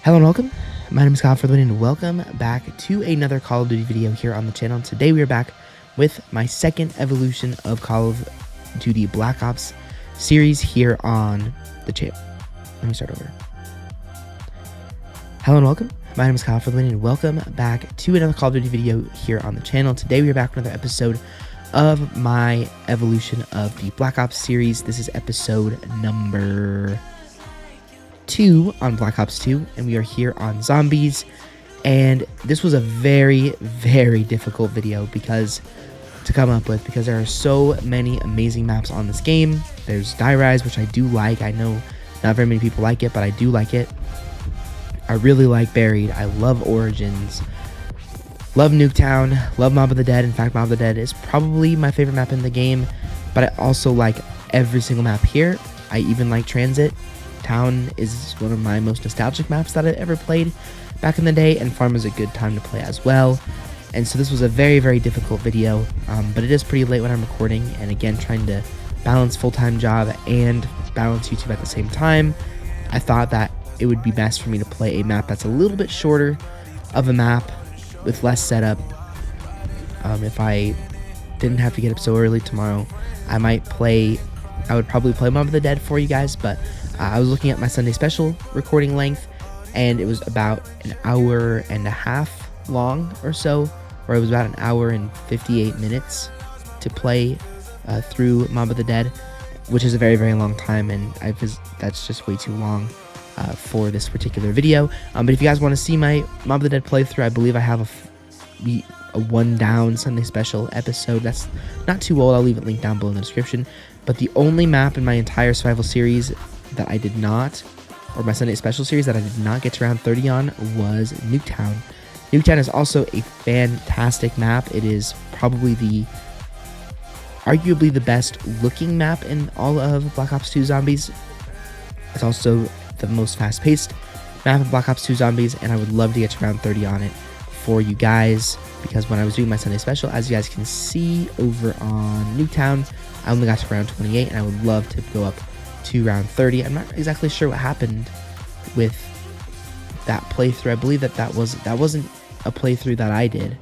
Hello and welcome. My name is Kyle FtW and welcome back to another Call of Duty video here on the channel. Today we are back with my second evolution of Call of Duty Black Ops series here on the channel. Let me start over. Hello and welcome. My name is Kyle FtW and welcome back to another Call of Duty video here on the channel. Today we are back with another episode of my evolution of the Black Ops series. This is episode number 2 on Black Ops 2, and we are here on zombies. And this was a very difficult video to come up with because there are so many amazing maps on this game. There's Die Rise, which I do like. I know not very many people like it, but I do like it. I really like Buried. I love Origins, love Nuketown, love Mob of the Dead. In fact, Mob of the Dead is probably my favorite map in the game, but I also like every single map here. I even like Transit. Town is one of my most nostalgic maps that I ever played back in the day, and Farm is a good time to play as well. And so this was a very difficult video, but it is pretty late when I'm recording, and again, trying to balance full-time job and balance YouTube at the same time, I thought that it would be best for me to play a map that's a little bit shorter of a map with less setup. If I didn't have to get up so early tomorrow, I would probably play Mob of the Dead for you guys, but I was looking at my Sunday special recording length, and it was about an hour and a half long or so, or it was about an hour and 58 minutes to play through Mob of the Dead, which is a very long time, and that's just way too long for this particular video. But if you guys want to see my Mob of the Dead playthrough, I believe I have a one down Sunday special episode that's not too old. I'll leave it linked down below in the description. But the only map in my entire survival series that I did not, or my Sunday special series that I did not get to round 30 on, was Nuketown. Nuketown is also a fantastic map. It is probably arguably the best looking map in all of Black Ops 2 Zombies. It's also the most fast-paced map in Black Ops 2 Zombies, and I would love to get to round 30 on it for you guys, because when I was doing my Sunday special, as you guys can see over on Nuketown, I only got to round 28, and I would love to go up to round 30. I'm not exactly sure what happened with that playthrough. I believe that wasn't a playthrough that I did.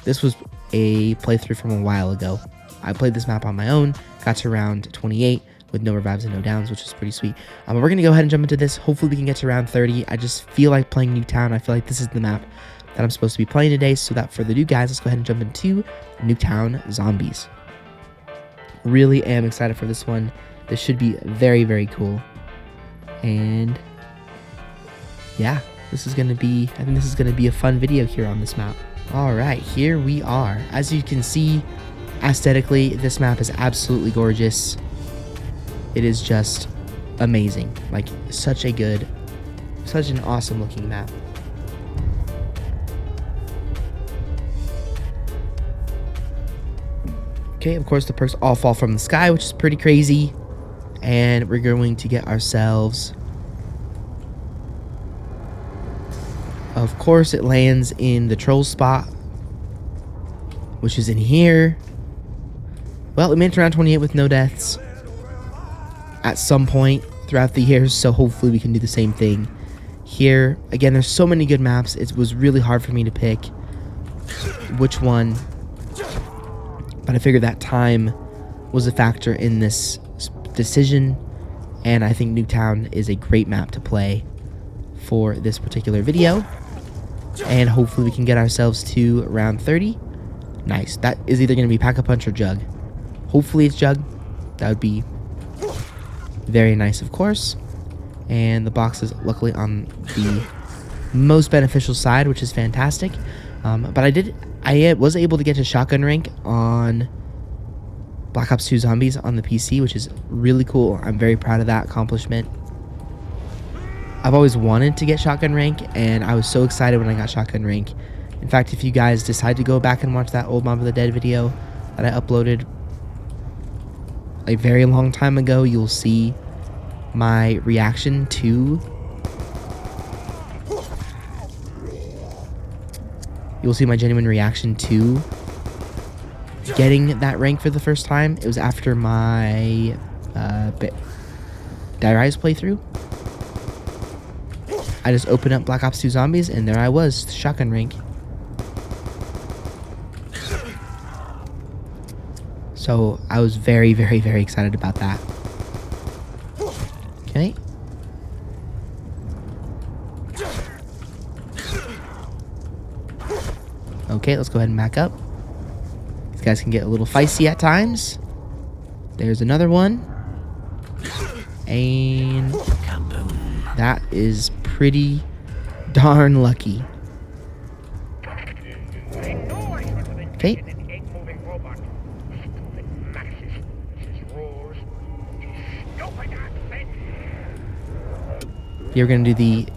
This was a playthrough from a while ago. I played this map on my own, got to round 28 with no revives and no downs, which is pretty sweet. But we're gonna go ahead and jump into this. Hopefully we can get to round 30. I just feel like playing Nuketown. I feel like this is the map that I'm supposed to be playing today. So without further ado, guys, let's go ahead and jump into Nuketown Zombies. Really am excited for this one. This should be very cool. And yeah, I think this is gonna be a fun video here on this map. All right, here we are. As you can see, aesthetically, this map is absolutely gorgeous. It is just amazing. Like, such an awesome looking map. Okay, of course the perks all fall from the sky, which is pretty crazy. And we're going to get ourselves, of course it lands in the troll spot, which is in here. Well, we made it to round 28 with no deaths at some point throughout the years, so hopefully we can do the same thing here. Again, there's so many good maps. It was really hard for me to pick which one, but I figured that time was a factor in this decision, and I think Nuketown is a great map to play for this particular video, and hopefully we can get ourselves to round 30. Nice. That is either going to be Pack-a-Punch or Jug. Hopefully it's Jug. That would be very nice, of course. And the box is luckily on the most beneficial side, which is fantastic. But I was able to get to shotgun rank on Black Ops 2 Zombies on the PC, which is really cool. I'm very proud of that accomplishment. I've always wanted to get shotgun rank, and I was so excited when I got shotgun rank. In fact, if you guys decide to go back and watch that old Mob of the Dead video that I uploaded a very long time ago, you'll see my reaction to my genuine reaction to getting that rank for the first time. It was after my Die Rise playthrough. I just opened up Black Ops 2 Zombies, and there I was, shotgun rank. So I was very, very, very excited about that. Okay. Okay, let's go ahead and back up. These guys can get a little feisty at times. There's another one. And that is pretty darn lucky. Okay. You're going to do the...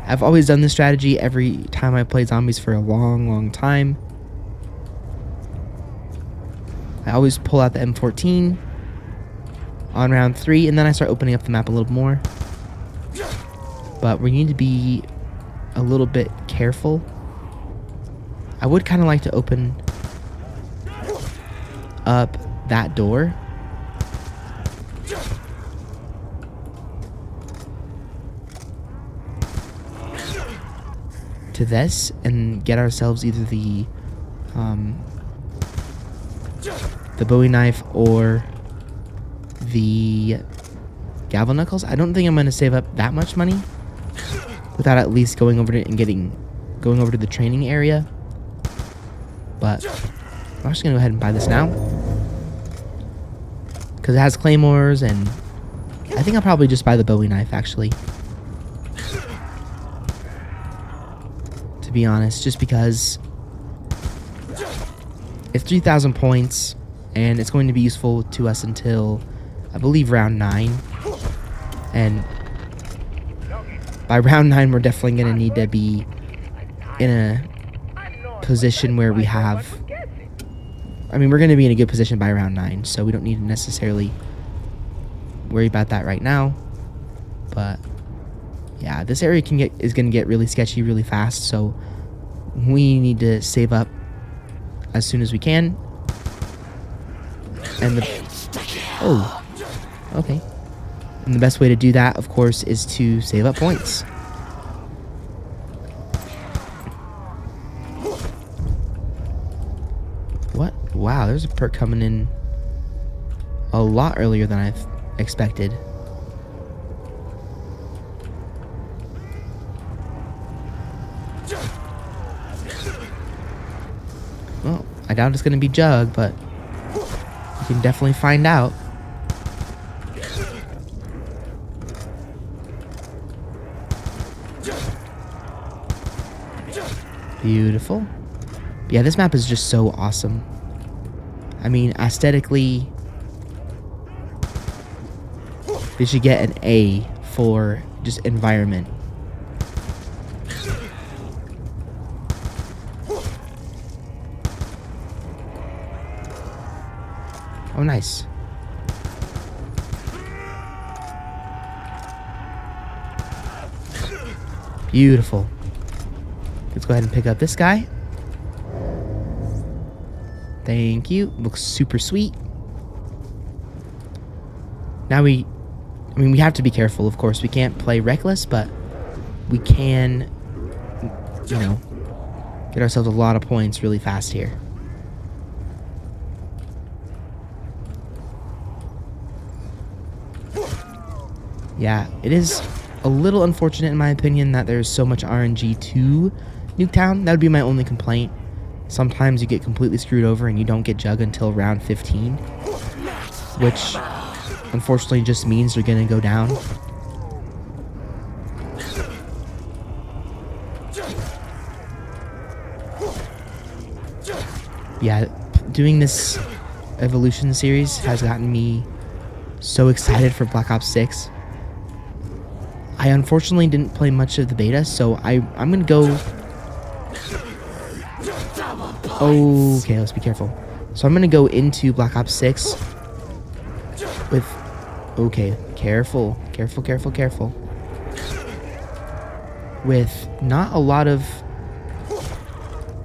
I've always done this strategy every time I play zombies for a long, long time. I always pull out the M14 on round 3, and then I start opening up the map a little more. But we need to be a little bit careful. I would kind of like to open up that door. To this and get ourselves either the Bowie knife or the gavel knuckles. I don't think I'm going to save up that much money without at least going over to it and going over to the training area. But I'm just going to go ahead and buy this now because it has claymores, and I think I'll probably just buy the Bowie knife actually. To be honest, just because it's 3,000 points and it's going to be useful to us until I believe round 9, and by round 9 we're definitely going to need to be in a position where we have, I mean, we're going to be in a good position by round 9, so we don't need to necessarily worry about that right now. But yeah, this area is going to get really sketchy really fast, so we need to save up as soon as we can. And okay. And the best way to do that, of course, is to save up points. What? Wow, there's a perk coming in a lot earlier than I've expected. Well, I doubt it's going to be Jug, but you can definitely find out. Beautiful. Yeah, this map is just so awesome. I mean, aesthetically, they should get an A for just environment. Oh, nice. Beautiful. Let's go ahead and pick up this guy. Thank you. Looks super sweet. Now we have to be careful, of course. We can't play reckless, but we can, you know, get ourselves a lot of points really fast here. Yeah, it is a little unfortunate in my opinion that there's so much RNG to Nuketown. That would be my only complaint. Sometimes you get completely screwed over and you don't get Jug until round 15, which unfortunately just means you're gonna go down. Yeah, doing this Evolution series has gotten me so excited for Black Ops 6. I unfortunately didn't play much of the beta, so I'm gonna go... Okay, let's be careful. So I'm gonna go into Black Ops 6 with... Okay, careful. With not a lot of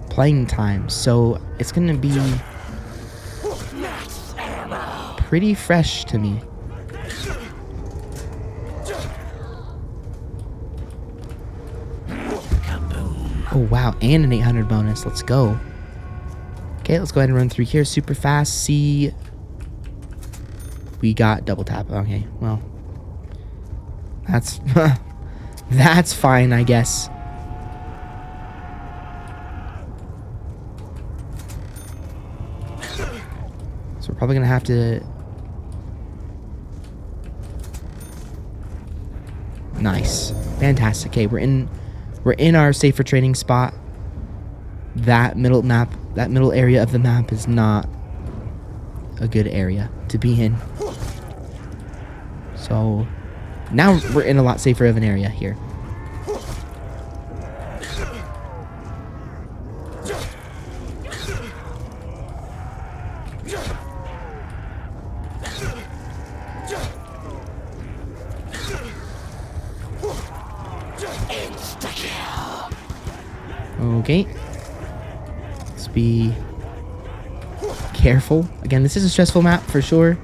playing time, so it's gonna be pretty fresh to me. Oh, wow. And an 800 bonus. Let's go. Okay, let's go ahead and run through here super fast. See... We got double tap. Okay, well... That's... That's fine, I guess. So we're probably gonna have to... Nice. Fantastic. Okay, we're in our safer training spot. That middle area of the map is not a good area to be in. So now we're in a lot safer of an area here. Okay. Let's be careful. Again, this is a stressful map for sure.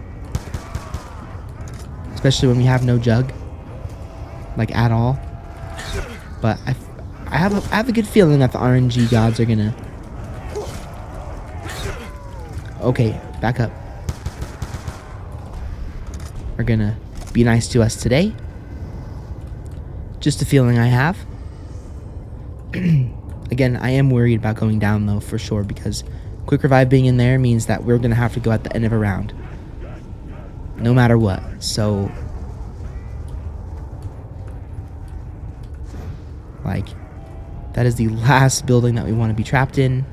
Especially when we have no jug. Like, at all. But I have a good feeling that the RNG gods are gonna... Okay, back up. Are gonna be nice to us today. Just a feeling I have. Again, I am worried about going down, though, for sure, because quick revive being in there means that we're going to have to go at the end of a round. No matter what. So, like, that is the last building that we want to be trapped in.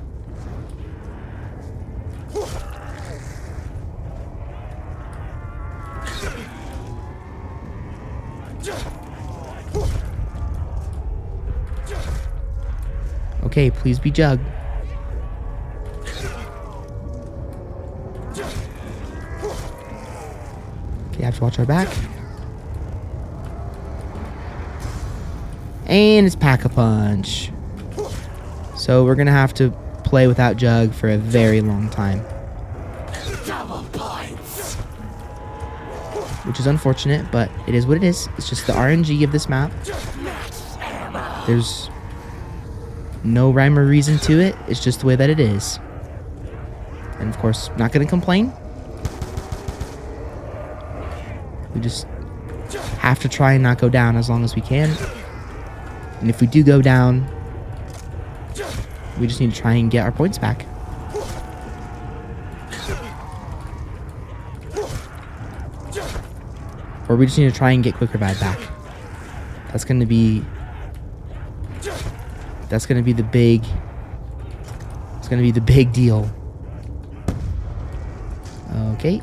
Okay, please be jug. Okay, I have to watch our back. And it's Pack-a-Punch. So we're gonna have to play without jug for a very long time. Double points. Which is unfortunate, but it is what it is. It's just the RNG of this map. There's no rhyme or reason to it. It's just the way that it is. And of course, not going to complain. We just have to try and not go down as long as we can. And if we do go down, we just need to try and get our points back. Or we just need to try and get quick revive back. That's going to be... That's going to be the big... It's going to be the big deal. Okay.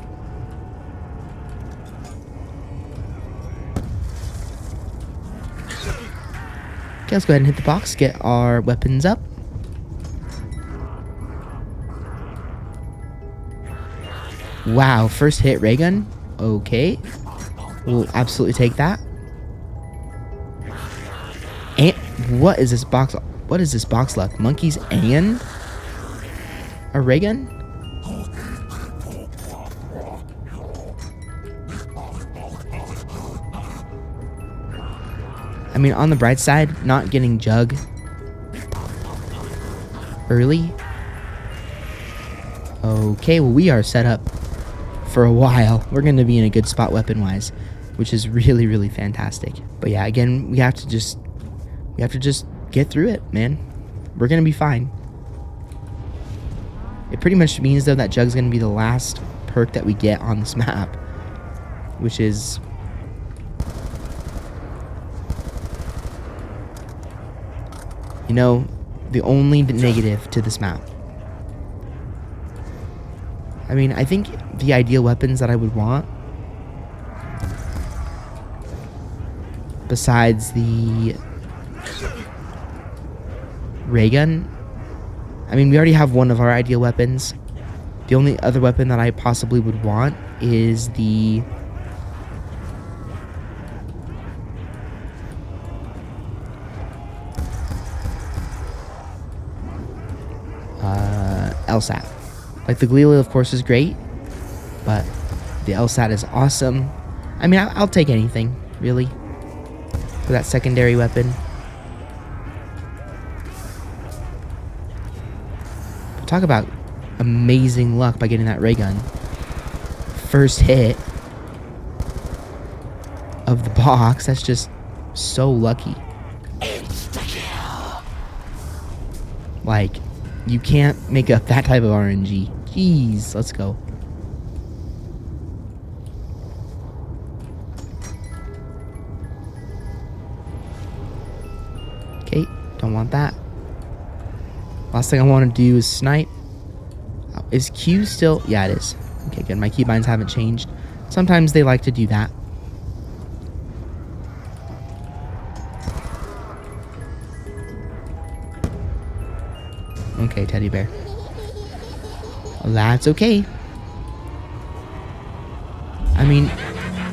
Okay, let's go ahead and hit the box. Get our weapons up. Wow, first hit ray gun. Okay. We'll absolutely take that. And what is this box? What is this box luck? Monkeys and a ray gun? I mean, on the bright side, not getting jug early. Okay, well, we are set up for a while. We're going to be in a good spot weapon-wise, which is really, really fantastic. But yeah, again, we have to just get through it, man. We're going to be fine. It pretty much means, though, that jug's going to be the last perk that we get on this map, which is... You know, the only negative to this map. I mean, I think the ideal weapons that I would want, besides the ray gun, I mean, we already have one of our ideal weapons. The only other weapon that I possibly would want is the... LSAT. Like, the Galil, of course, is great, but the LSAT is awesome. I mean, I'll take anything, really, for that secondary weapon. Talk about amazing luck by getting that ray gun. First hit of the box. That's just so lucky. Insta-kill. Like, you can't make up that type of RNG. Jeez, let's go. Okay, don't want that. Last thing I want to do is snipe. Is Q still? Yeah, it is. Okay, good. My keybinds haven't changed. Sometimes they like to do that. Okay, teddy bear. That's okay. I mean,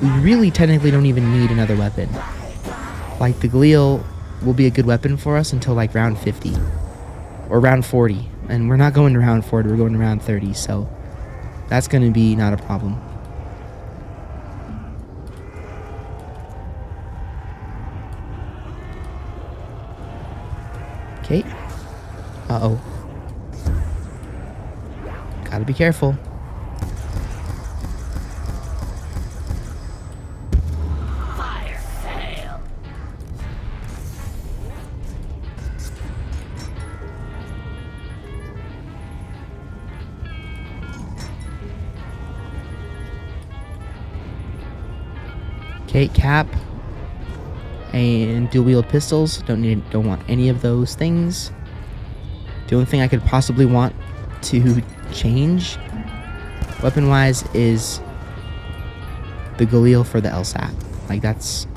we really technically don't even need another weapon. Like, the Galil will be a good weapon for us until like round 50 or round 40, and we're not going to round 40, we're going to round 30, so that's going to be not a problem. Okay. Uh-oh. Gotta be careful. Fire sale. Okay, cap and dual wield pistols. Don't want any of those things. The only thing I could possibly want to change weapon wise is the Galil for the LSAT. Like, that's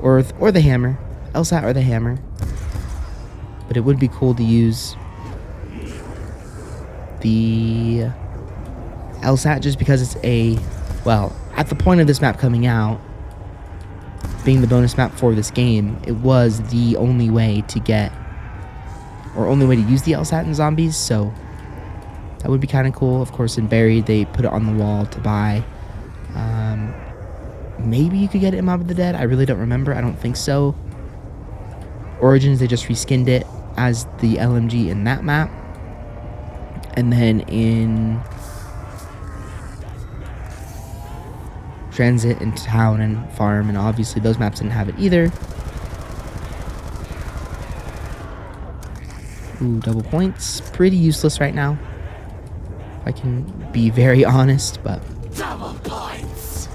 or the hammer. LSAT or the hammer. But it would be cool to use the LSAT just because it's a, well, at the point of this map coming out, being the bonus map for this game, it was the only way to get, or only way to use the LSAT in zombies, so that would be kind of cool. Of course, in Buried, they put it on the wall to buy. Maybe you could get it in Mob of the Dead. I really don't remember. I don't think so. Origins, they just reskinned it as the LMG in that map. And then in Transit and Town and Farm, and obviously those maps didn't have it either. Ooh, double points. Pretty useless right now, if I can be very honest, but Double points.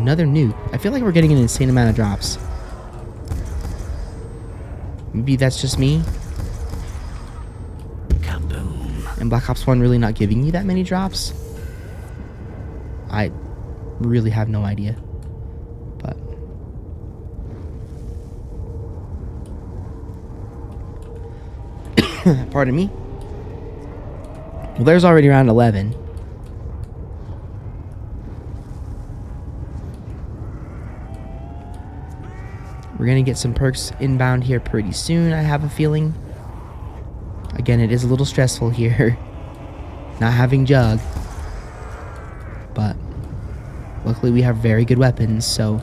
another nuke. I feel like we're getting an insane amount of drops. Maybe that's just me. Kaboom. And Black Ops 1 really not giving you that many drops. I really have no idea. But pardon me. Well, there's already round 11. We're going to get some perks inbound here pretty soon, I have a feeling. Again, it is a little stressful here, not having Jug. But luckily we have very good weapons, so.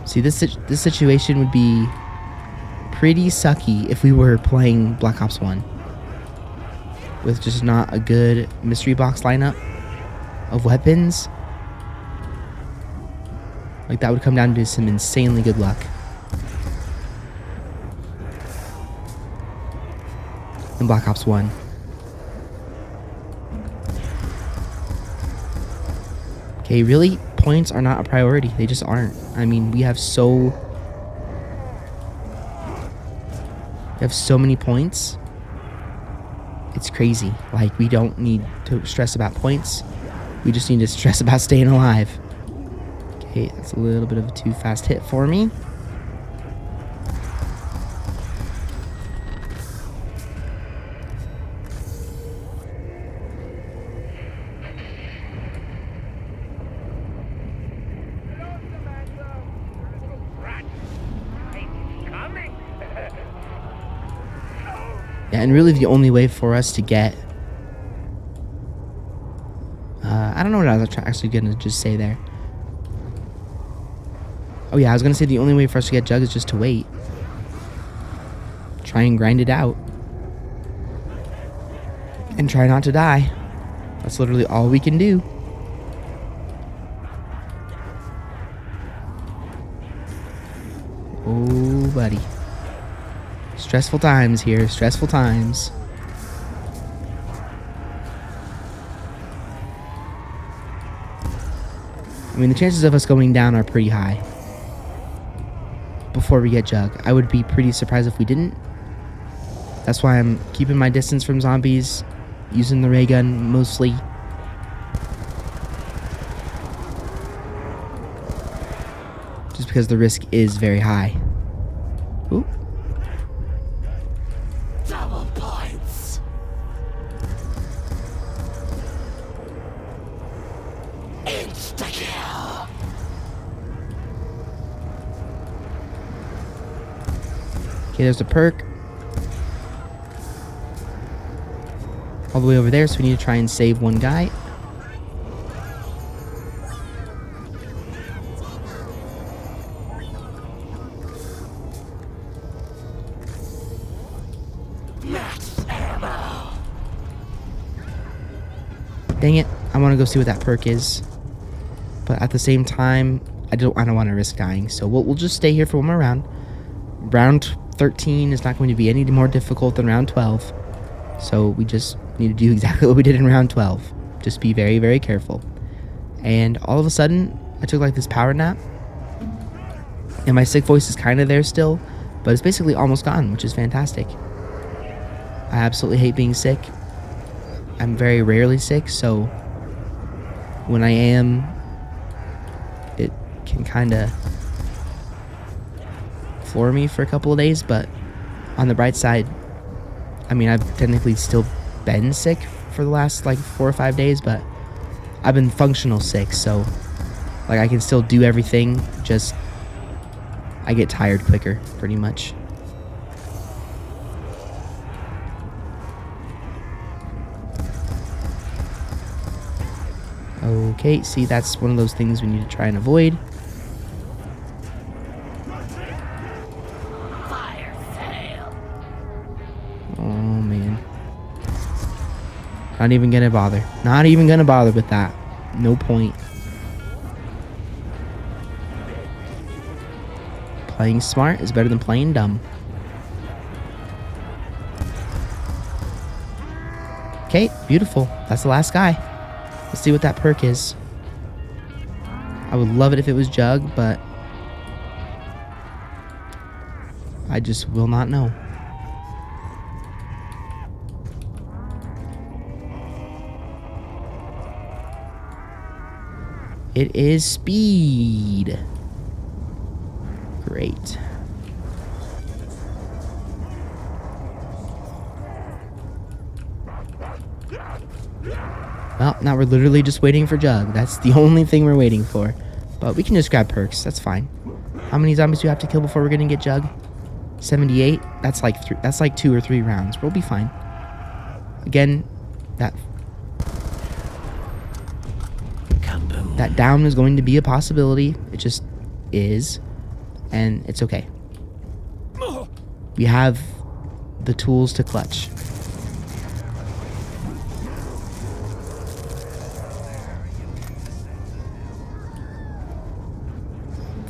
See, this situation would be pretty sucky if we were playing Black Ops 1 with just not a good mystery box lineup of weapons. Like, that would come down to some insanely good luck. In Black Ops 1. Okay, really? Points are not a priority. They just aren't. I mean, we have so many points. It's crazy. Like, we don't need to stress about points. We just need to stress about staying alive. Okay, that's a little bit of a too fast hit for me. Yeah, and really the only way for us to get... I don't know what I was actually going to just say there. Oh yeah, I was going to say the only way for us to get Jug is just to wait. try and grind it out. And try not to die. That's literally all we can do. Oh, buddy. Stressful times here. Stressful times. I mean, the chances of us going down are pretty high before we get Jug. I would be pretty surprised if we didn't. That's why I'm keeping my distance from zombies, using the ray gun mostly. Just because the risk is very high. Ooh. Double points. Insta-kill. Okay, there's a perk. All the way over there, so we need to try and save one guy. Max ammo. Dang it, I want to go see what that perk is. But at the same time, I don't want to risk dying, so we'll just stay here for one more round. Round 13 is not going to be any more difficult than round 12. So we just need to do exactly what we did in round 12. Just be very, very careful. And all of a sudden, I took like this power nap. And my sick voice is kind of there still, but it's basically almost gone, which is fantastic. I absolutely hate being sick. I'm very rarely sick, so when I am, it can kind of floor me for a couple of days, but on the bright side, I mean, I've technically still been sick for the last like 4 or 5 days, but I've been functional sick, so like I can still do everything, just I get tired quicker, pretty much. Okay, see, that's one of those things we need to try and avoid. Fire sale. Oh, man. Not even gonna bother. Not even gonna bother with that. No point. Playing smart is better than playing dumb. Okay, beautiful. That's the last guy. Let's see what that perk is. I would love it if it was Jug, but I just will not know. It is speed. Great. Well, now we're literally just waiting for Jug. That's the only thing we're waiting for. But we can just grab perks. That's fine. How many zombies do we have to kill before we're gonna get Jug? 78. That's like 2 or 3 rounds. We'll be fine. Again, that down is going to be a possibility. It just is, and it's okay. We have the tools to clutch.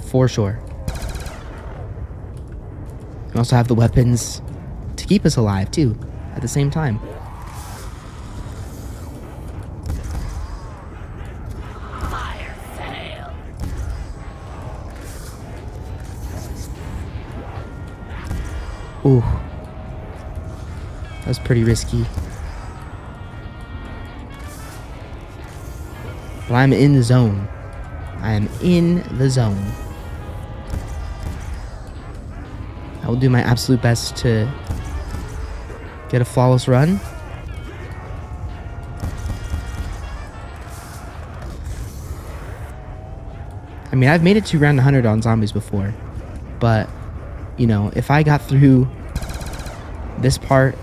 For sure. We also have the weapons to keep us alive, too, at the same time. Fire sale. Ooh. That was pretty risky. But I'm in the zone. I am in the zone. I will do my absolute best to get a flawless run. I mean, I've made it to round 100 on zombies before, but, you know, if I got through this part,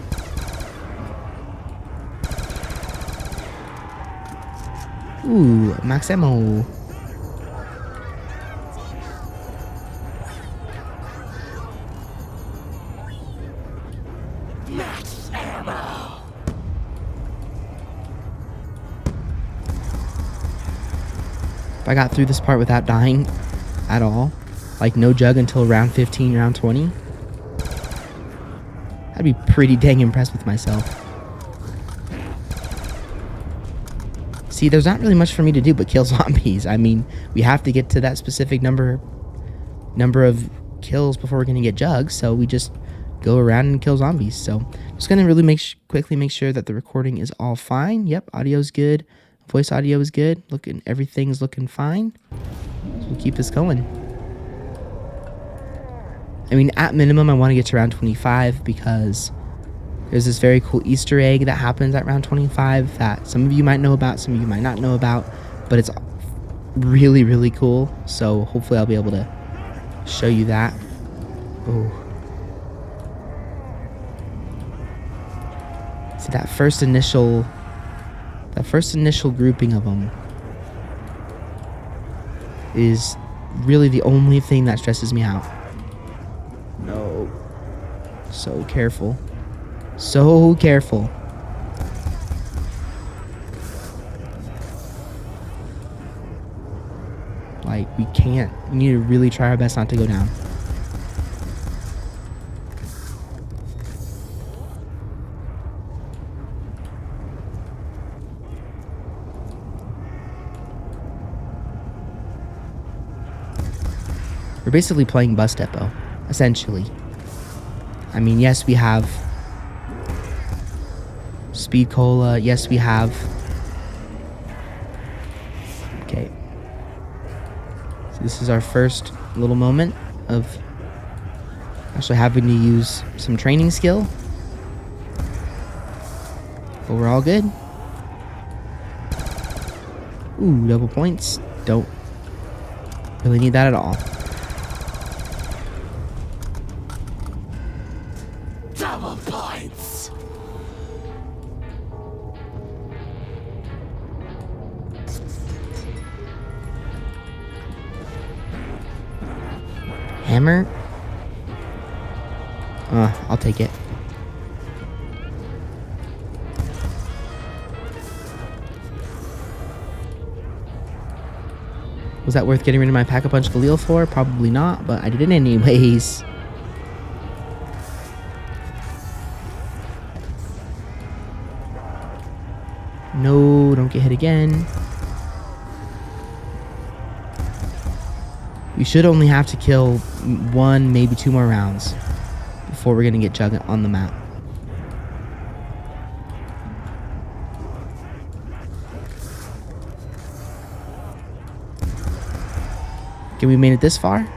ooh, max ammo. If I got through this part without dying at all, like no jug until round 15, round 20, I'd be pretty dang impressed with myself. See, there's not really much for me to do but kill zombies. I mean, we have to get to that specific number of kills before we're going to get jugs, so we just go around and kill zombies. So just going to really quickly make sure that the recording is all fine. Yep, audio's good. Voice audio is good. Everything's looking fine. So we'll keep this going. I mean, at minimum, I want to get to round 25 because there's this very cool Easter egg that happens at round 25 that some of you might know about, some of you might not know about, but it's really, really cool. So hopefully I'll be able to show you that. Oh. See, that first initial grouping of them is really the only thing that stresses me out. No. So careful. So careful. Like, we can't. We need to really try our best not to go down. We're basically playing bus depot, essentially. I mean, yes, we have speed cola. Yes, we have. Okay. So this is our first little moment of actually having to use some training skill. But we're all good. Ooh, double points. Don't really need that at all. Double points. Hammer? I'll take it. Was that worth getting rid of my Pack-a-Punch Galil for? Probably not, but I did it anyways. No, don't get hit again. We should only have to kill 1, maybe 2 more rounds before we're going to get Jug on the map. Okay, we made it this far.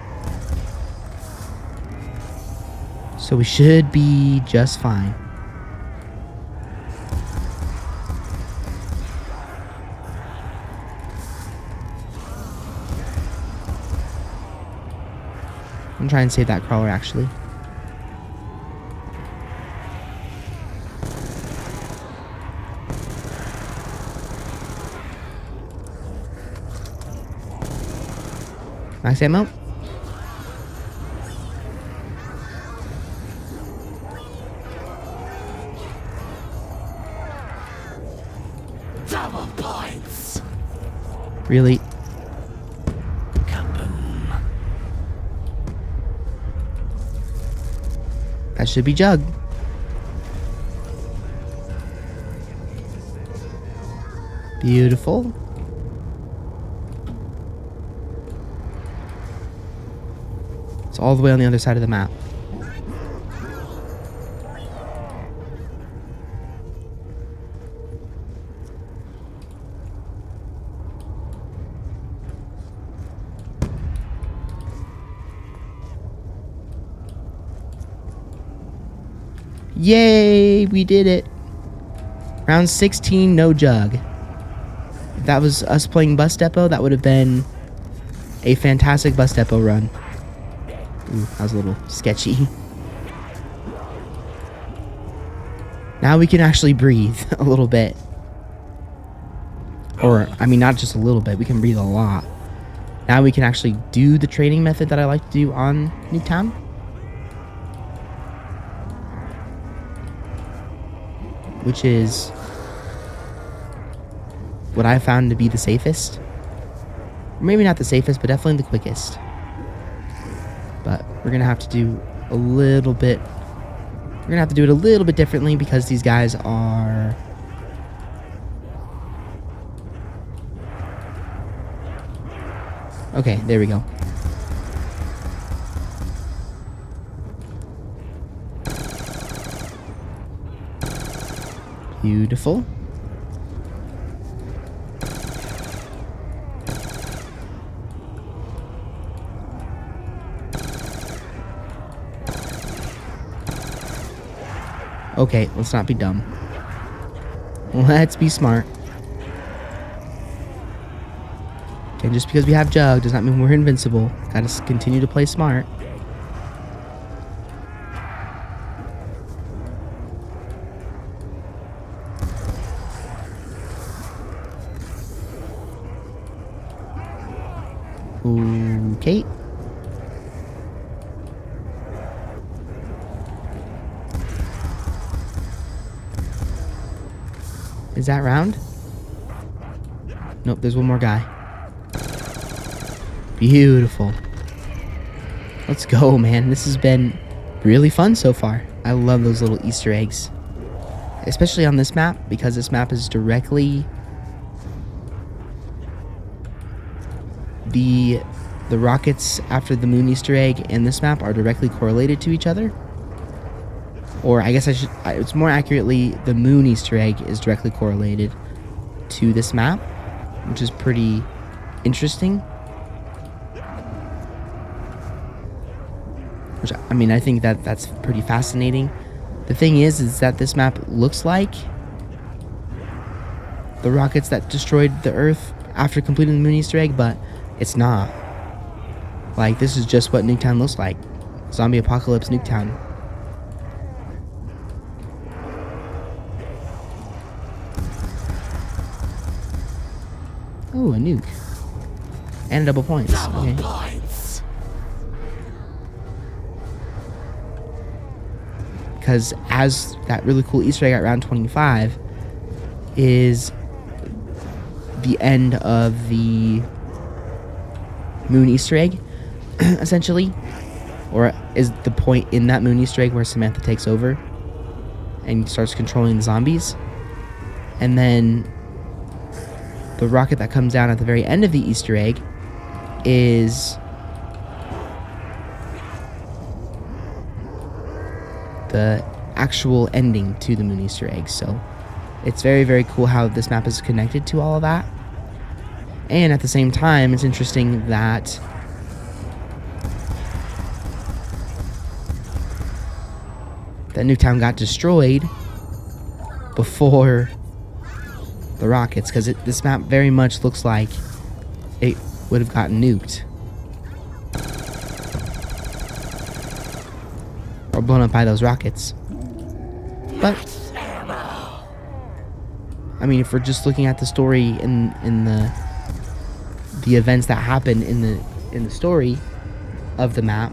So we should be just fine. I'm trying to save that crawler, actually. Max ammo. Double points. Really? That should be Jug. Beautiful. It's all the way on the other side of the map. Yay, we did it. Round 16, no Jug. If that was us playing Bus Depot, that would have been a fantastic Bus Depot run. Ooh, that was a little sketchy. Now we can actually breathe a little bit. Or, I mean, not just a little bit. We can breathe a lot. Now we can actually do the training method that I like to do on Nuketown. Which is what I found to be the safest. Maybe not the safest, but definitely the quickest. But we're gonna have to do a little bit. We're gonna have to do it a little bit differently because these guys are. Okay, there we go. Beautiful. Okay, let's not be dumb. Let's be smart. Okay, just because we have Jug does not mean we're invincible. Gotta continue to play smart. Okay. Is that round? Nope, there's one more guy. Beautiful. Let's go, man. This has been really fun so far. I love those little Easter eggs. Especially on this map, because this map is directly... The rockets after the moon Easter egg and this map are directly correlated to each other. Or I guess it's more accurately, the moon Easter egg is directly correlated to this map, which is pretty interesting. Which, I mean, I think that's pretty fascinating. The thing is that this map looks like the rockets that destroyed the Earth after completing the moon Easter egg, but it's not. Like, this is just what Nuketown looks like. Zombie Apocalypse Nuketown. Oh, a nuke. And double points. Okay. Because as that really cool Easter egg at round 25 is the end of the moon Easter egg, essentially. Or is the point in that moon Easter egg where Samantha takes over and starts controlling the zombies. And then the rocket that comes down at the very end of the Easter egg is the actual ending to the moon Easter egg. So it's very, very cool how this map is connected to all of that. And at the same time, it's interesting that Nuketown got destroyed before the rockets, because this map very much looks like it would have gotten nuked or blown up by those rockets. But I mean, if we're just looking at the story in the events that happen in the story of the map,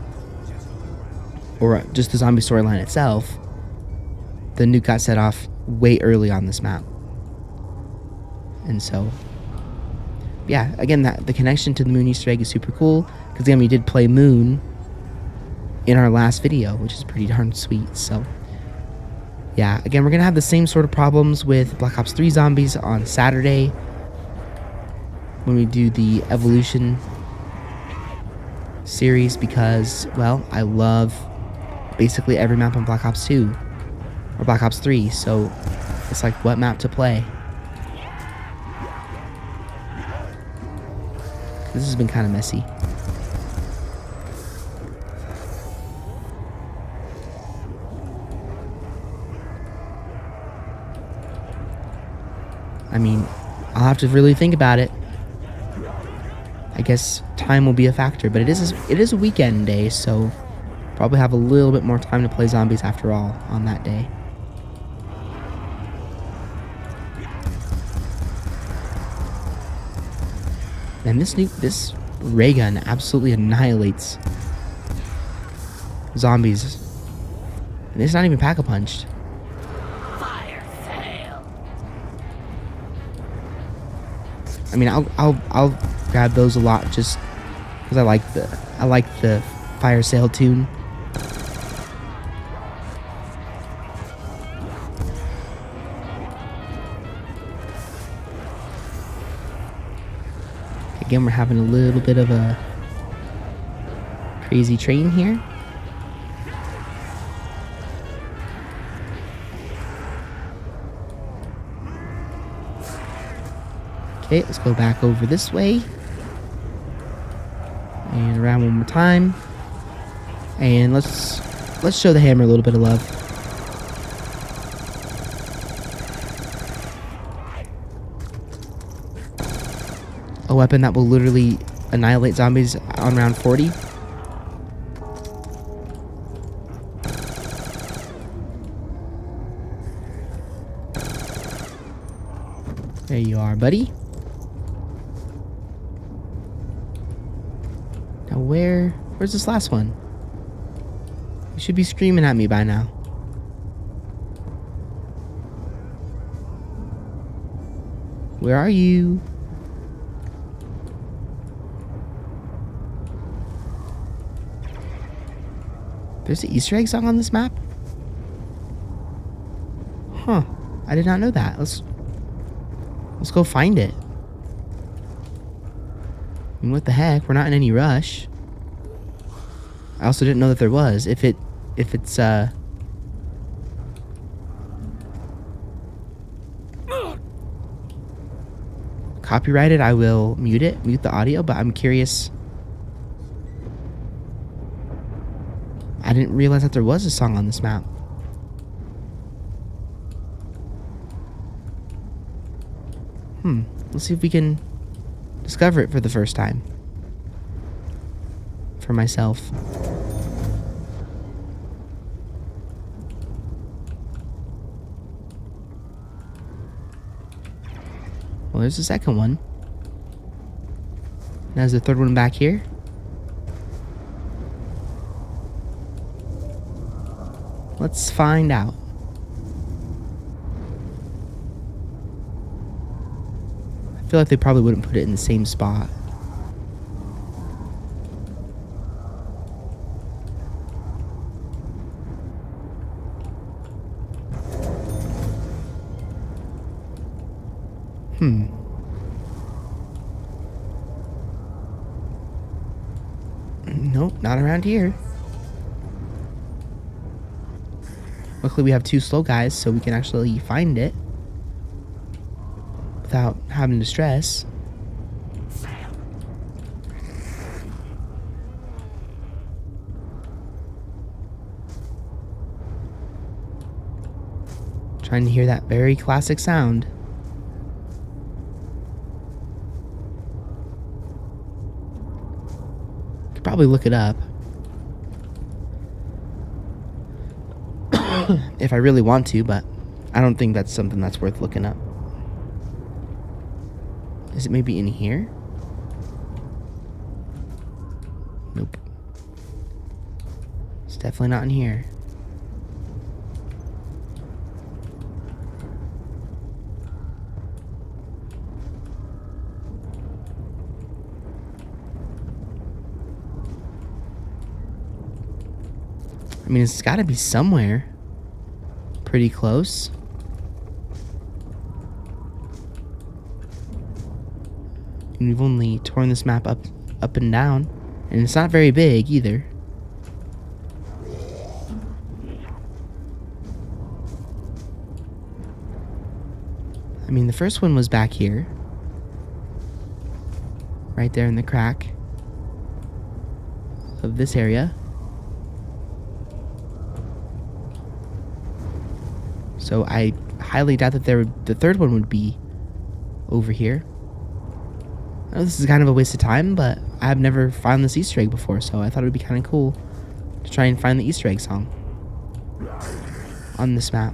or just the zombie storyline itself, the nuke got set off way early on this map. And so, yeah, again, the connection to the moon Easter egg is super cool, because again, we did play moon in our last video, which is pretty darn sweet. So yeah, again, we're gonna have the same sort of problems with Black Ops 3 zombies on Saturday when we do the evolution series, because, well, I love basically every map on Black Ops 2 or Black Ops 3, so it's like, what map to play? This has been kind of messy. I mean, I'll have to really think about it. I guess time will be a factor, but it is a weekend day, so probably have a little bit more time to play zombies after all on that day. And this ray gun absolutely annihilates zombies. And it's not even pack-a-punched. I mean, I'll grab those a lot just because I like the fire sale tune. Again, we're having a little bit of a crazy train here. Okay, let's go back over this way. And around one more time. And let's show the hammer a little bit of love. A weapon that will literally annihilate zombies on round 40. There you are, buddy. Now where's this last one? You should be screaming at me by now. Where are you? There's an Easter egg song on this map? Huh. I did not know that. Let's go find it. I mean, what the heck? We're not in any rush. I also didn't know that there was. If it's copyrighted, I will mute the audio, but I'm curious. I didn't realize that there was a song on this map. Let's see if we can discover it for the first time. For myself. Well, there's the second one. There's the third one back here. Let's find out. I feel like they probably wouldn't put it in the same spot. Nope, not around here. Luckily we have two slow guys, so we can actually find it without having to stress. Trying to hear that very classic sound. Could probably look it up. If I really want to, but I don't think that's something that's worth looking up. Is it maybe in here? Nope. It's definitely not in here. I mean, it's gotta be somewhere pretty close. And we've only torn this map up and down, and it's not very big either. I mean, the first one was back here, right there in the crack of this area. So I highly doubt that the third one would be over here. I know this is kind of a waste of time, but I've never found this Easter egg before, so I thought it would be kind of cool to try and find the Easter egg song on this map.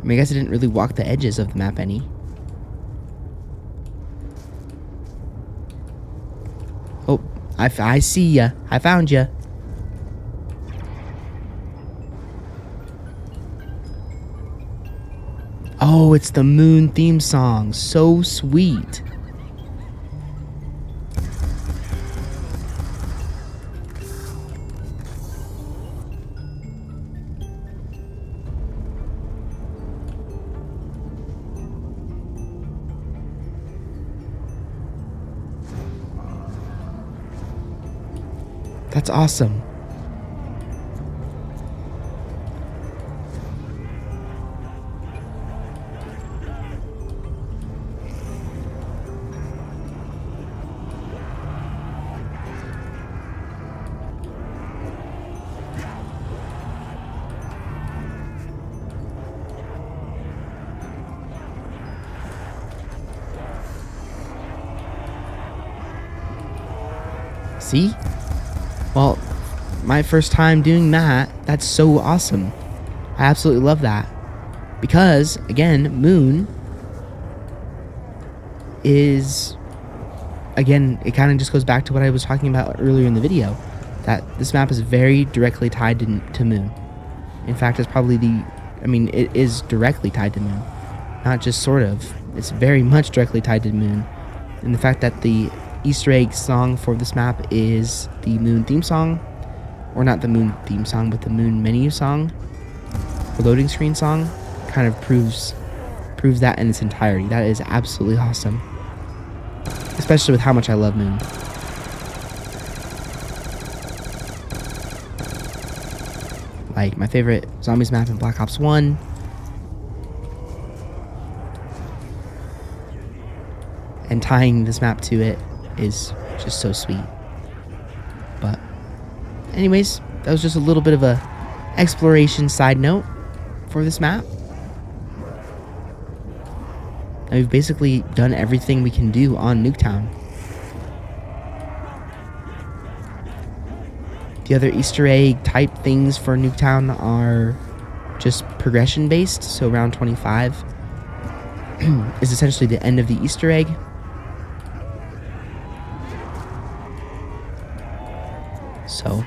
I mean, I guess I didn't really walk the edges of the map any. Oh, I see ya. I found ya. Oh, it's the Moon theme song. So sweet. That's awesome. See? Well, my first time doing that, that's so awesome. I absolutely love that. Because, again, Moon is... Again, it kind of just goes back to what I was talking about earlier in the video. That this map is very directly tied to Moon. In fact, it's probably the... I mean, it is directly tied to Moon. Not just sort of. It's very much directly tied to Moon. And the fact that the Easter egg song for this map is the Moon theme song, or not the Moon theme song, but the Moon menu song, or loading screen song, kind of proves that in its entirety. That is absolutely awesome, especially with how much I love Moon. Like my favorite zombies map in Black Ops 1. And tying this map to it is just so sweet. But anyways, that was just a little bit of a exploration side note for this map. And we've basically done everything we can do on Nuketown. The other Easter egg type things for Nuketown are just progression based. So round 25 is essentially the end of the Easter egg. So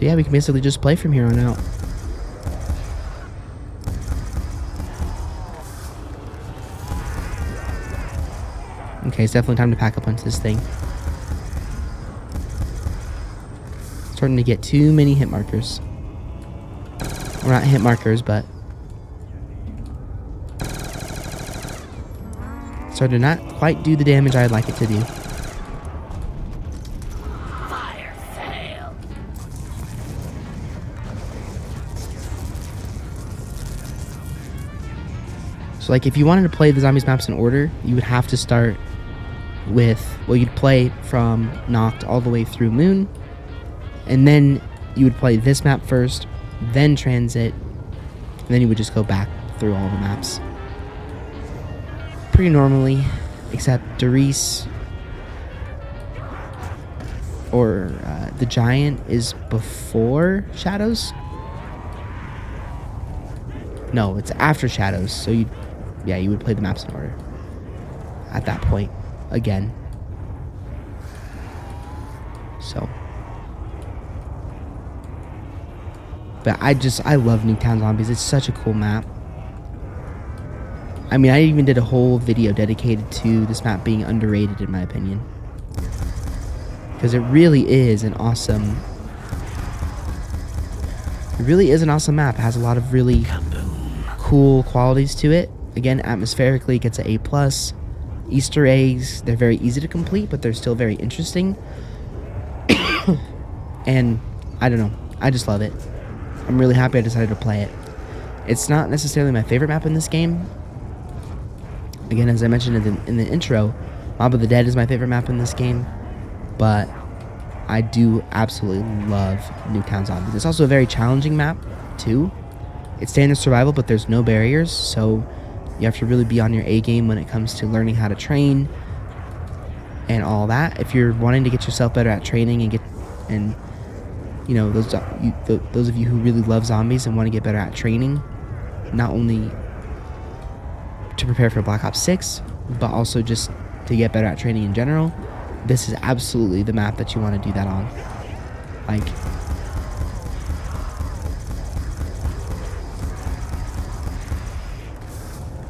yeah, we can basically just play from here on out. Okay, it's definitely time to pack up onto this thing. Starting to get too many hit markers. Well, not hit markers, but starting to not quite do the damage I'd like it to do. Fire sale. So, like, if you wanted to play the zombies maps in order, you would have to start with, well, you'd play from Noct all the way through Moon. And then you would play this map first, then Transit, and then you would just go back through all the maps. Pretty normally, except Darice or the Giant is before Shadows. No, it's after Shadows, so you would play the maps in order at that point again. So... But I love Nuketown Zombies. It's such a cool map. I mean, I even did a whole video dedicated to this map being underrated, in my opinion. Because it really is an awesome... It really is an awesome map. It has a lot of really cool qualities to it. Again, atmospherically, it gets an A+. Easter eggs, they're very easy to complete, but they're still very interesting. And, I don't know. I just love it. I'm really happy I decided to play it. It's not necessarily my favorite map in this game. Again, as I mentioned in the intro, Mob of the Dead is my favorite map in this game. But I do absolutely love Nuketown Zombies. It's also a very challenging map, too. It's standard survival, but there's no barriers. So you have to really be on your A game when it comes to learning how to train and all that. If you're wanting to get yourself better at training and you know, those of you who really love zombies and want to get better at training, not only to prepare for Black Ops 6, but also just to get better at training in general, this is absolutely the map that you want to do that on.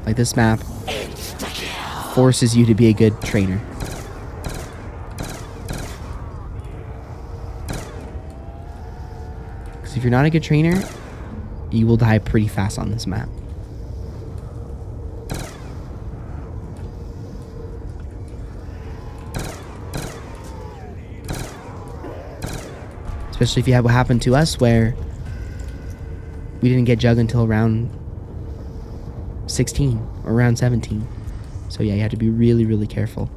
Like this map forces you to be a good trainer. Because if you're not a good trainer, you will die pretty fast on this map. Especially if you have what happened to us, where we didn't get Jug until round 16 or round 17. So yeah, you have to be really, really careful.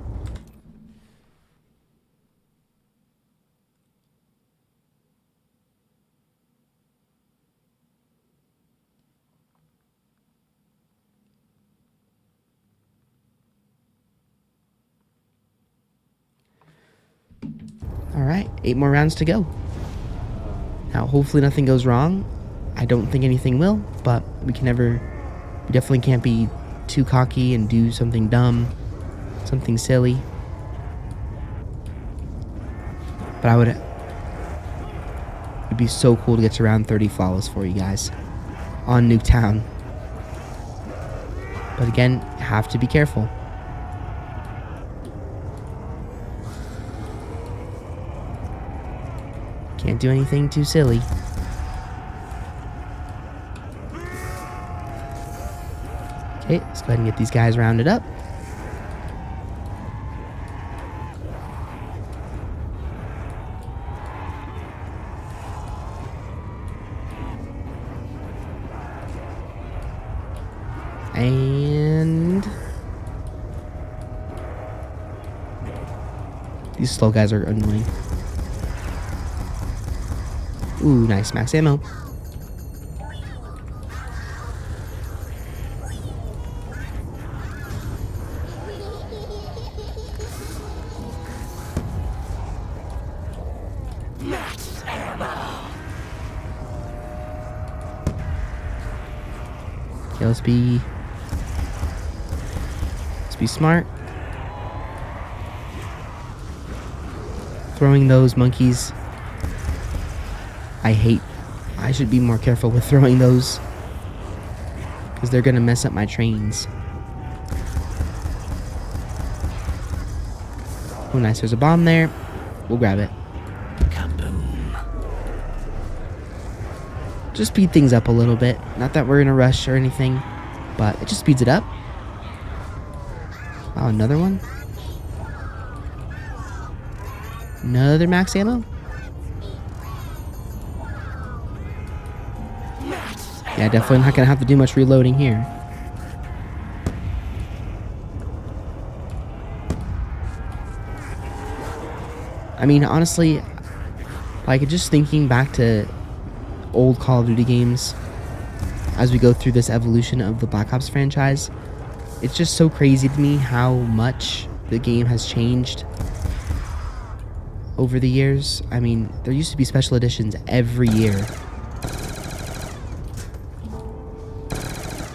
All right, 8 more rounds to go. Now, hopefully nothing goes wrong. I don't think anything will, but we definitely can't be too cocky and do something dumb, something silly. But it'd be so cool to get to round 30 flawless for you guys on Nuketown. But again, have to be careful. Can't do anything too silly. Okay, let's go ahead and get these guys rounded up. And these slow guys are annoying. Ooh, nice max ammo. Max ammo. Okay, let's be smart. Throwing those monkeys. I should be more careful with throwing those, because they're gonna mess up my trains. Oh, nice. There's a bomb there. We'll grab it. Kaboom. Just speed things up a little bit. Not that we're in a rush or anything, but it just speeds it up. Wow, another one. Another max ammo. Yeah, definitely not gonna have to do much reloading here. I mean, honestly, like, just thinking back to old Call of Duty games as we go through this evolution of the Black Ops franchise, it's just so crazy to me how much the game has changed over the years. I mean, there used to be special editions every year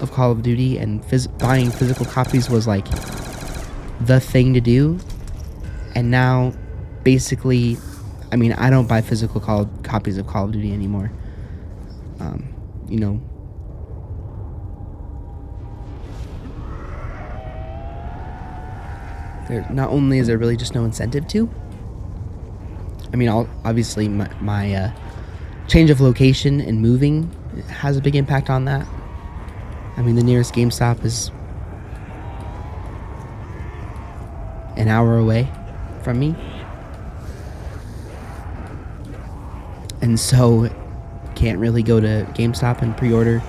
of Call of Duty, and buying physical copies was like the thing to do. And now, basically, I mean, I don't buy physical copies of Call of Duty anymore. You know, not only is there really just no incentive to. I mean, obviously my change of location and moving has a big impact on that. I mean, the nearest GameStop is an hour away from me. And so can't really go to GameStop and pre-order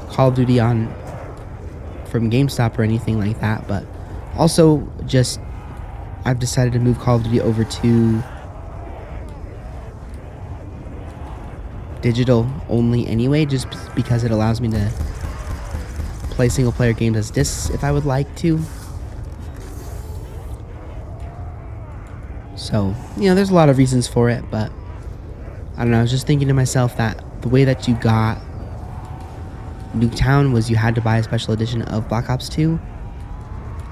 Call of Duty from GameStop or anything like that. But also, just I've decided to move Call of Duty over to digital only anyway, just because it allows me to play single player games as discs if I would like to. So, you know, there's a lot of reasons for it, but I don't know, I was just thinking to myself that the way that you got Nuketown was you had to buy a special edition of Black Ops 2,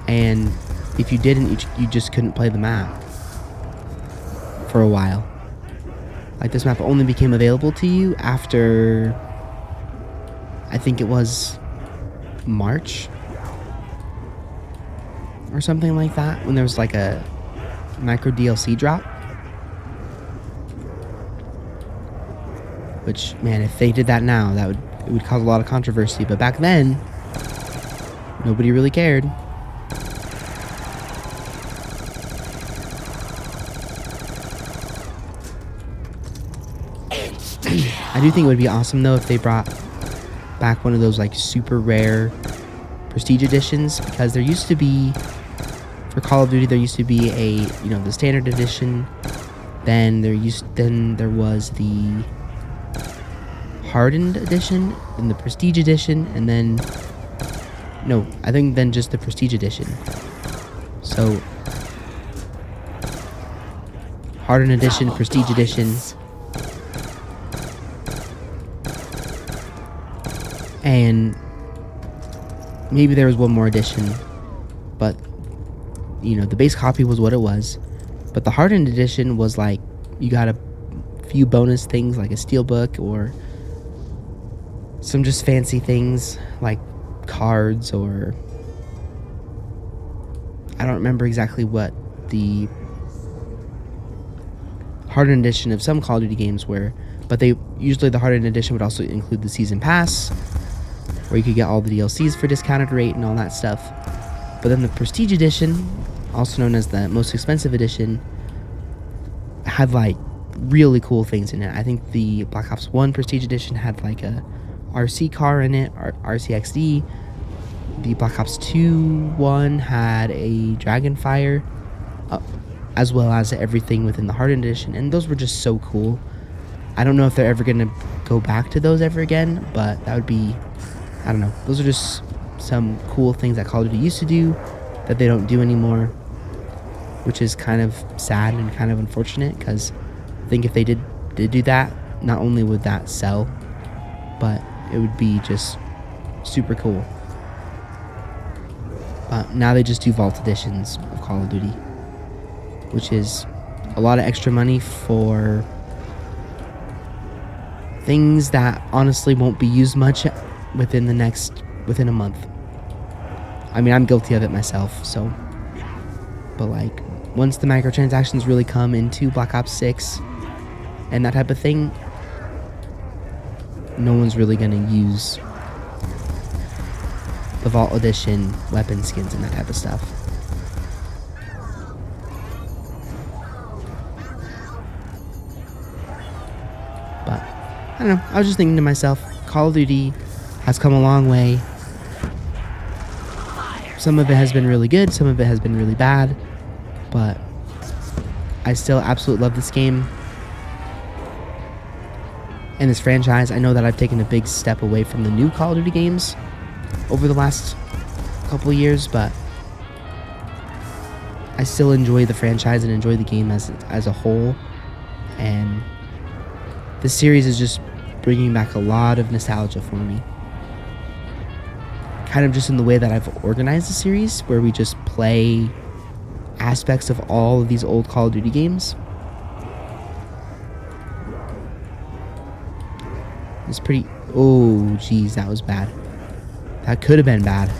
and if you didn't, you just couldn't play the map for a while. Like, this map only became available to you after, I think it was March or something like that, when there was like a micro DLC drop. Which, man, if they did that now, it would cause a lot of controversy. But back then, nobody really cared. I do think it would be awesome, though, if they brought back one of those, like, super rare prestige editions, because there used to be, for Call of Duty, there used to be a, the standard edition, then there was the hardened edition, and the prestige edition, and then, no, I think then just the prestige edition. So, hardened edition, prestige edition, and maybe there was one more edition, but the base copy was what it was. But the hardened edition was like, you got a few bonus things like a steelbook or some just fancy things like cards, or I don't remember exactly what the hardened edition of some Call of Duty games were, but the hardened edition would also include the season pass, where you could get all the DLCs for discounted rate and all that stuff. But then the prestige edition, also known as the most expensive edition, had like really cool things in it. I think the Black Ops 1 prestige edition had like a RC car in it, RCXD. The Black Ops 2 one had a Dragonfire, as well as everything within the hardened edition, and those were just so cool. I don't know if they're ever going to go back to those ever again, but that would be, I don't know. Those are just some cool things that Call of Duty used to do that they don't do anymore, which is kind of sad and kind of unfortunate, because I think if they did do that, not only would that sell, but it would be just super cool. But now they just do vault editions of Call of Duty, which is a lot of extra money for things that honestly won't be used much within a month. I mean, I'm guilty of it myself, so. But like, once the microtransactions really come into Black Ops 6 and that type of thing, no one's really gonna use the Vault Edition weapon skins and that type of stuff. But I don't know, I was just thinking to myself, Call of Duty has come a long way. Some of it has been really good, some of it has been really bad, but I still absolutely love this game and this franchise. I know that I've taken a big step away from the new Call of Duty games over the last couple of years, but I still enjoy the franchise and enjoy the game as a whole, and this series is just bringing back a lot of nostalgia for me. Kind of just in the way that I've organized the series, where we just play aspects of all of these old Call of Duty games. It's pretty... Oh, geez, that was bad. That could have been bad.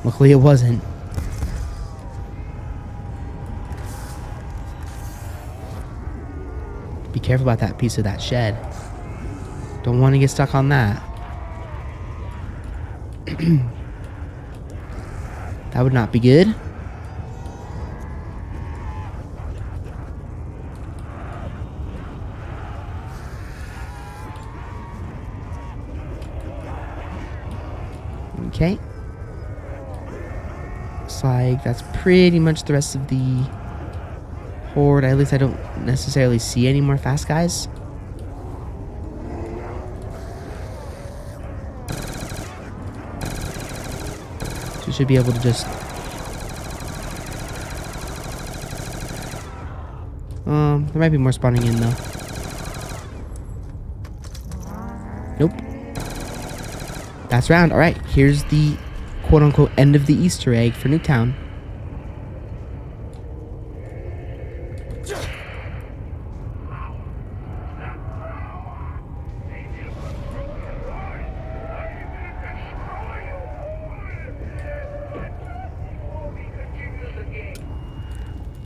Luckily it wasn't. Be careful about that piece of that shed. Don't want to get stuck on that. That would not be good. Okay. Looks like that's pretty much the rest of the horde. At least I don't necessarily see any more fast guys. So we should be able to just... there might be more spawning in though. Nope. That's round. All right, here's the quote-unquote end of the Easter egg for Nuketown.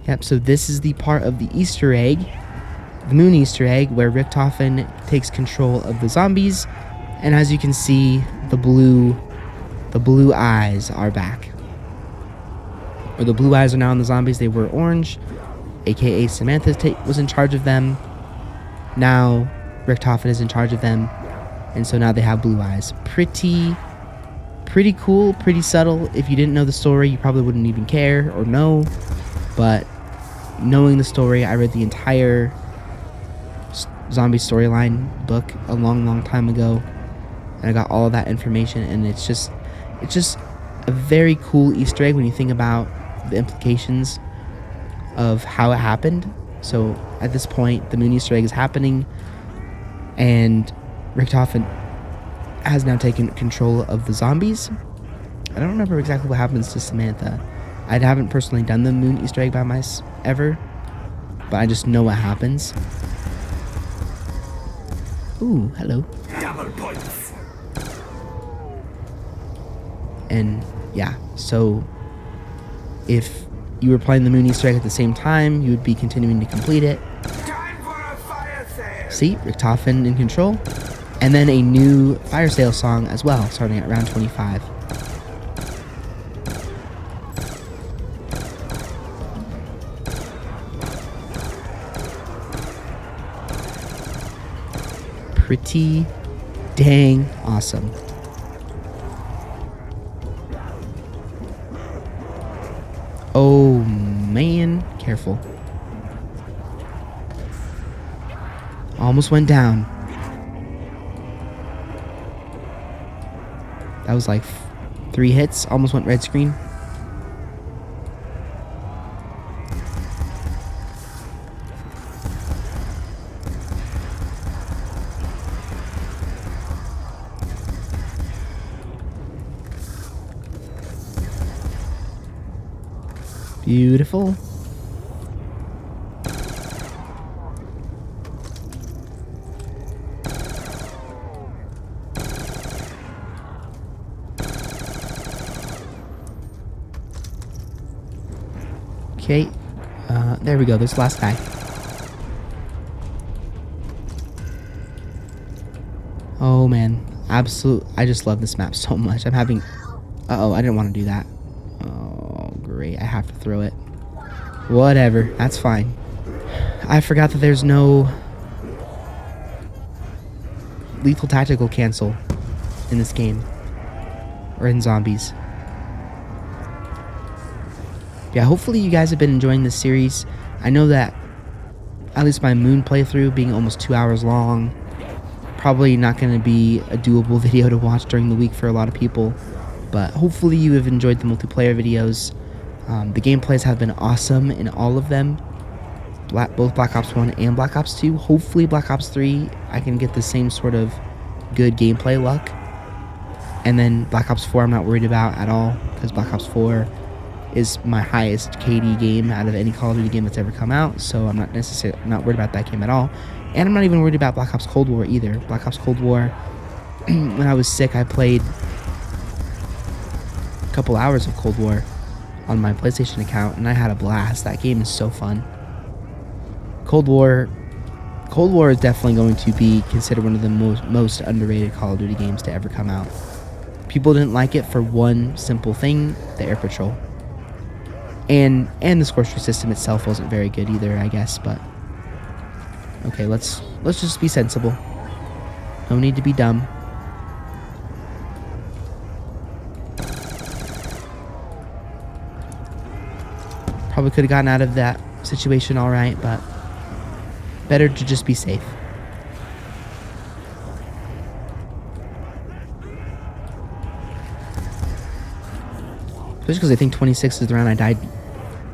Yep, so this is the part of the Easter egg, the moon Easter egg, where Richthofen takes control of the zombies, and as you can see, the blue eyes are back. Or the blue eyes are now on the zombies. They were orange, aka Samantha was in charge of them. Now Richthofen is in charge of them, and so now they have blue eyes. Pretty cool, pretty subtle. If you didn't know the story, you probably wouldn't even care or know, but knowing the story, I read the entire zombie storyline book a long time ago, and I got all of that information, and it's just a very cool Easter egg when you think about the implications of how it happened. So at this point, the moon Easter egg is happening, and Richthofen has now taken control of the zombies. I don't remember exactly what happens to Samantha. I haven't personally done the moon Easter egg by myself ever, but I just know what happens. Ooh, hello. Double points. And yeah, so if you were playing the moon Easter egg at the same time, you would be continuing to complete it. Time for a fire sale. See, Richthofen in control. And then a new fire sale song as well, starting at round 25. Pretty dang awesome. Oh man, careful. Almost went down. That was like 3 hits, almost went red screen. Beautiful. Okay, there we go. This last guy. Oh man, I just love this map so much. I'm having. Uh-oh, I didn't want to do that. Oh, great. I have to throw it. Whatever, that's fine. I forgot that there's no lethal tactical cancel in this game. Or in zombies. Yeah, hopefully you guys have been enjoying this series. I know that at least my moon playthrough being almost 2 hours long, probably not going to be a doable video to watch during the week for a lot of people, but hopefully you have enjoyed the multiplayer videos. The gameplays have been awesome in all of them, both Black Ops 1 and Black Ops 2. Hopefully Black Ops 3 I can get the same sort of good gameplay luck, and then Black Ops 4 I'm not worried about at all, because Black Ops 4 is my highest KD game out of any Call of Duty game that's ever come out, so I'm not worried about that game at all. And I'm not even worried about Black Ops Cold War either. Black Ops Cold War, when I was sick, I played a couple hours of Cold War on my PlayStation account, and I had a blast. That game is so fun. Cold War is definitely going to be considered one of the most underrated Call of Duty games to ever come out. People didn't like it for one simple thing: the air patrol. And the scorcher system itself wasn't very good either, I guess, but okay, let's just be sensible. No need to be dumb. Probably could have gotten out of that situation all right, but better to just be safe. Especially because I think 26 is the round I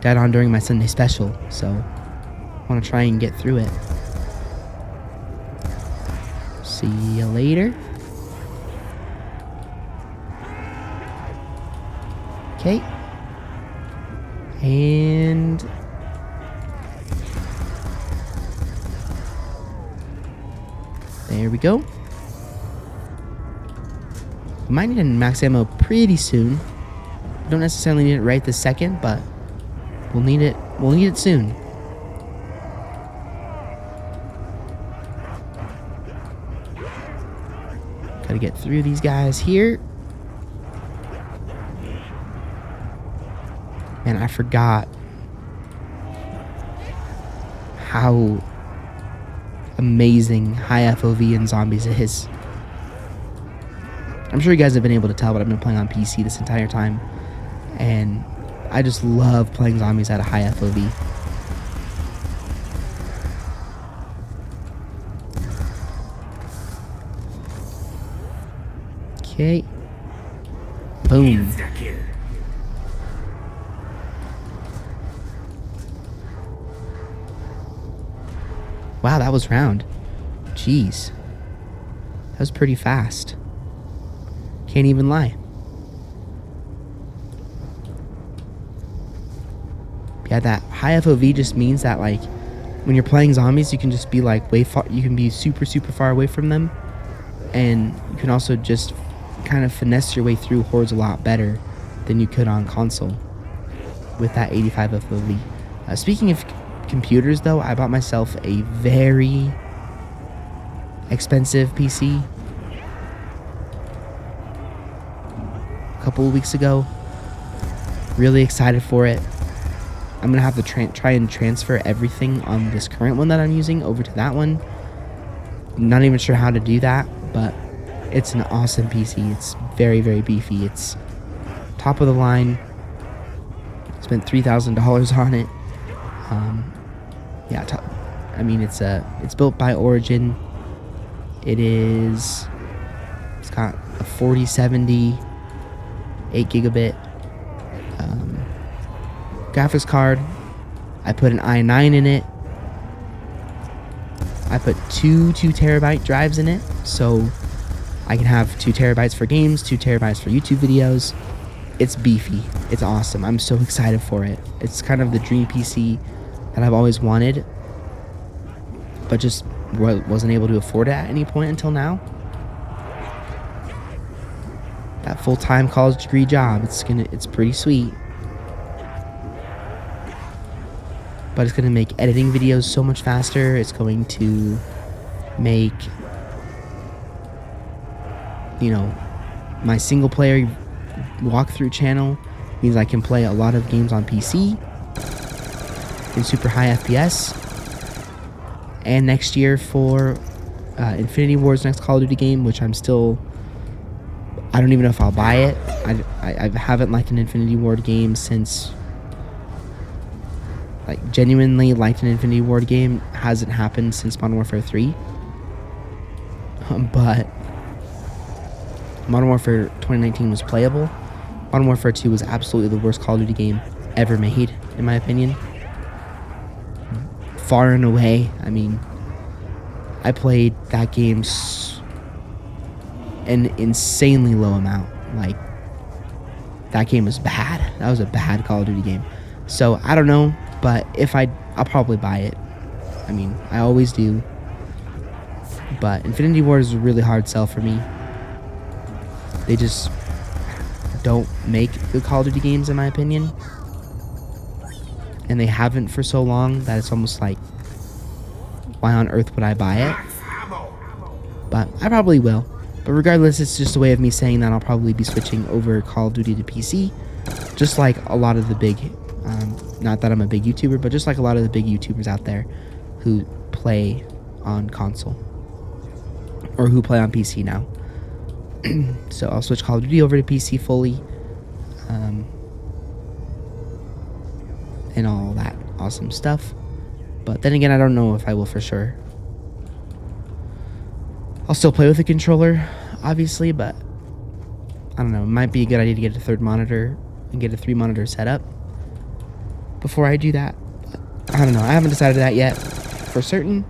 died on during my Sunday special, so I want to try and get through it. See you later. Okay. And there we go. We might need max ammo pretty soon. Don't necessarily need it right this second, but we'll need it. We'll need it soon. Gotta get through these guys here. Man, I forgot how amazing high FOV in zombies is. I'm sure you guys have been able to tell, but I've been playing on PC this entire time, and I just love playing zombies at a high FOV. Okay. Boom. Insta-kill. Wow, that was round. Jeez. That was pretty fast. Can't even lie. Yeah, that high FOV just means that, like, when you're playing zombies, you can just be, like, way far. You can be super, super far away from them. And you can also just kind of finesse your way through hordes a lot better than you could on console with that 85 FOV. Speaking of computers, though, I bought myself a very expensive PC a couple of weeks ago. Really excited for it. I'm gonna have to try and transfer everything on this current one that I'm using over to that one. I'm not even sure how to do that, but it's an awesome PC. It's very, very beefy. It's top of the line. Spent $3,000 on it. Yeah, I mean, it's built by Origin. It's got a 4070 8 gigabit graphics card. I put an i9 in it. I put two 2 terabyte drives in it, so I can have 2 terabytes for games, 2 terabytes for YouTube videos. It's beefy. It's awesome. I'm so excited for it. It's kind of the dream PC that I've always wanted, but just wasn't able to afford it at any point until now. That full-time college degree job, it's pretty sweet. But it's gonna make editing videos so much faster. It's going to make, you know, my single player walkthrough channel means I can play a lot of games on PC in super high FPS. And next year for Infinity Ward's next Call of Duty game, which I don't even know if I'll buy it. I haven't liked an Infinity Ward game since, like, genuinely liked an Infinity Ward game hasn't happened since Modern Warfare 3. But Modern Warfare 2019 was playable. Modern Warfare 2 was absolutely the worst Call of Duty game ever made, in my opinion. Far and away. I mean, I played that game an insanely low amount. Like, that game was bad. That was a bad Call of Duty game. So, I don't know, but I'll probably buy it. I mean, I always do. But Infinity Ward is a really hard sell for me. They just don't make good Call of Duty games, in my opinion. And they haven't for so long that it's almost like, why on earth would I buy it? But I probably will. But regardless, it's just a way of me saying that I'll probably be switching over Call of Duty to PC. Just like a lot of the big, not that I'm a big YouTuber, but just like a lot of the big YouTubers out there who play on console. Or who play on PC now. So I'll switch Call of Duty over to PC fully. And all that awesome stuff. But then again, I don't know if I will for sure. I'll still play with a controller, obviously, but I don't know. It might be a good idea to get a third monitor and get a 3-monitor setup before I do that. But I don't know. I haven't decided that yet for certain.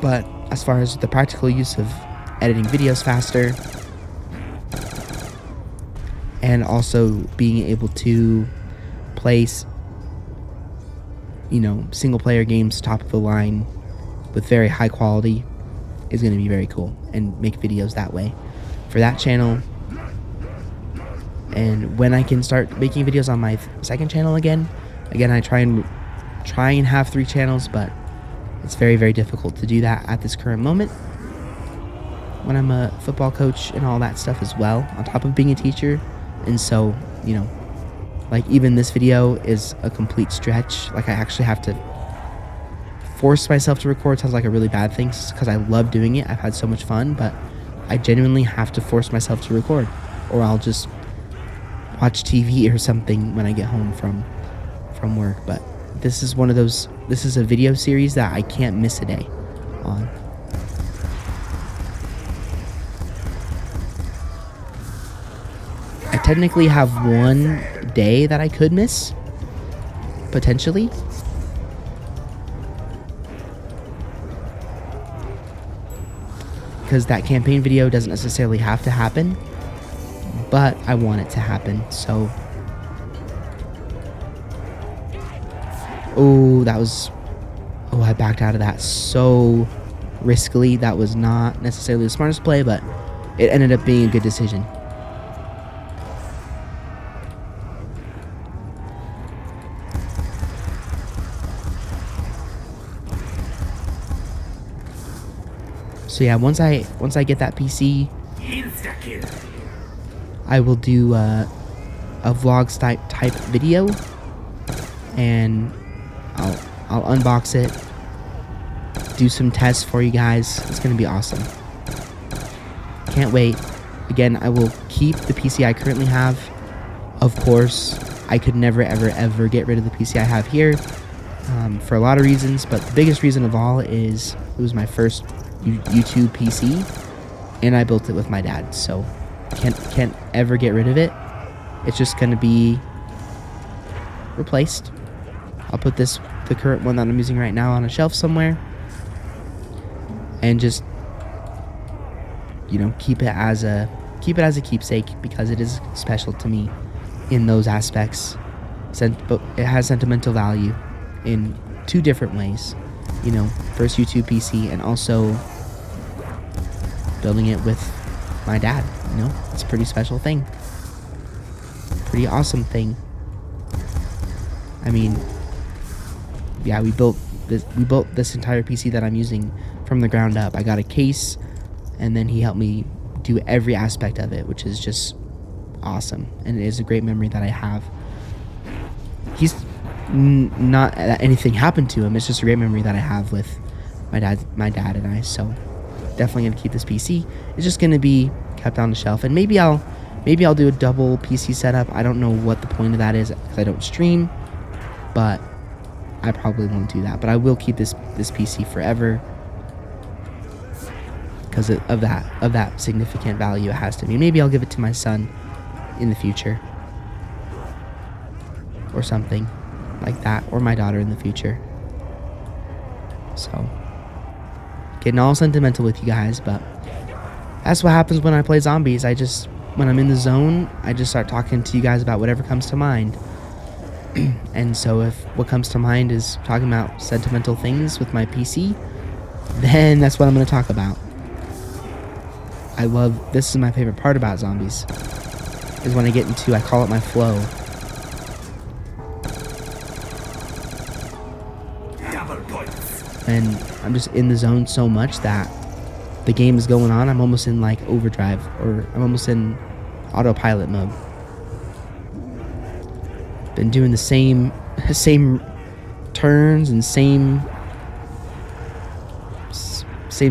But as far as the practical use of editing videos faster, and also being able to place, single player games top of the line with very high quality is going to be very cool, and make videos that way for that channel. And when I can start making videos on my second channel again, I try and have 3 channels, but it's very, very difficult to do that at this current moment when I'm a football coach and all that stuff as well, on top of being a teacher. And so, like, even this video is a complete stretch. Like, I actually have to force myself to record. Sounds like a really bad thing because I love doing it. I've had so much fun, but I genuinely have to force myself to record, or I'll just watch TV or something when I get home from work. But this is this is a video series that I can't miss a day on. I technically have one day that I could miss, potentially. Because that campaign video doesn't necessarily have to happen, but I want it to happen, so. Oh, I backed out of that so riskily. That was not necessarily the smartest play, but it ended up being a good decision. So yeah, once I get that PC, I will do a vlog type video, and I'll unbox it, do some tests for you guys. It's gonna be awesome. Can't wait. Again, I will keep the PC I currently have. Of course, I could never ever get rid of the PC I have here, for a lot of reasons, but the biggest reason of all is it was my first YouTube PC, and I built it with my dad, so can't ever get rid of it. It's just gonna be replaced. I'll put the current one that I'm using right now on a shelf somewhere, and just keep it as a keepsake, because it is special to me in those aspects. But it has sentimental value in 2 different ways. First YouTube PC, and also building it with my dad. It's a pretty special thing, pretty awesome thing. I mean, yeah, we built this entire PC that I'm using from the ground up. I got a case, and then he helped me do every aspect of it, which is just awesome, and it is a great memory that I have. He's not that anything happened to him. It's just a great memory that I have with my dad and I. So definitely gonna keep this PC. It's just gonna be kept on the shelf, and maybe I'll do a double PC setup. I don't know what the point of that is, because I don't stream, but I probably won't do that. But I will keep this PC forever, because of that significant value it has to me. Maybe I'll give it to my son in the future, or something like that, or my daughter in the future. So, getting all sentimental with you guys, but that's what happens when I play zombies. When I'm in the zone, I just start talking to you guys about whatever comes to mind. And so if what comes to mind is talking about sentimental things with my PC, then that's what I'm going to talk about. This is my favorite part about zombies, is when I get into, I call it my flow. And I'm just in the zone so much that the game is going on, I'm almost in like overdrive, or I'm almost in autopilot mode. Been doing the same turns and same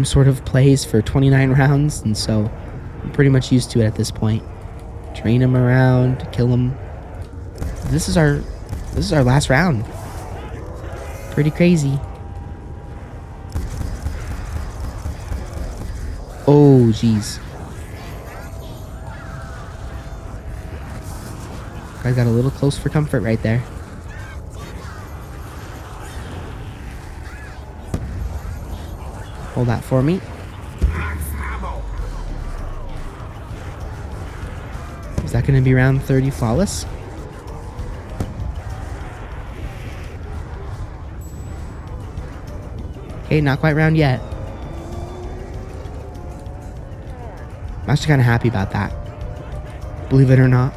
sort of plays for 29 rounds, and so I'm pretty much used to it at this point. Train them around, kill them. This is our last round. Pretty crazy. Oh, jeez. I got a little close for comfort right there. Hold that for me. Max ammo. Is that going to be round 30 flawless? Okay, not quite round yet. I'm actually kind of happy about that. Believe it or not.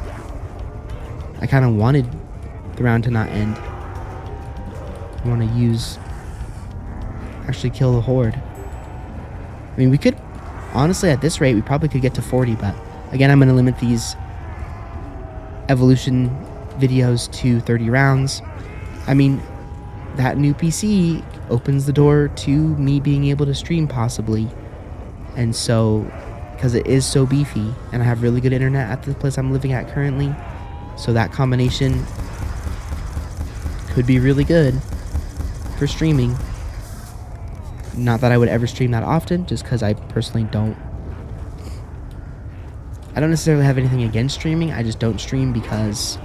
I kind of wanted the round to not end. I want to actually kill the horde. I mean, we could, honestly, at this rate, we probably could get to 40, but again, I'm going to limit these evolution videos to 30 rounds. I mean, that new PC opens the door to me being able to stream possibly. And so, because it is so beefy, and I have really good internet at the place I'm living at currently, so that combination could be really good for streaming. Not that I would ever stream that often, just because I personally don't necessarily have anything against streaming. I just don't stream because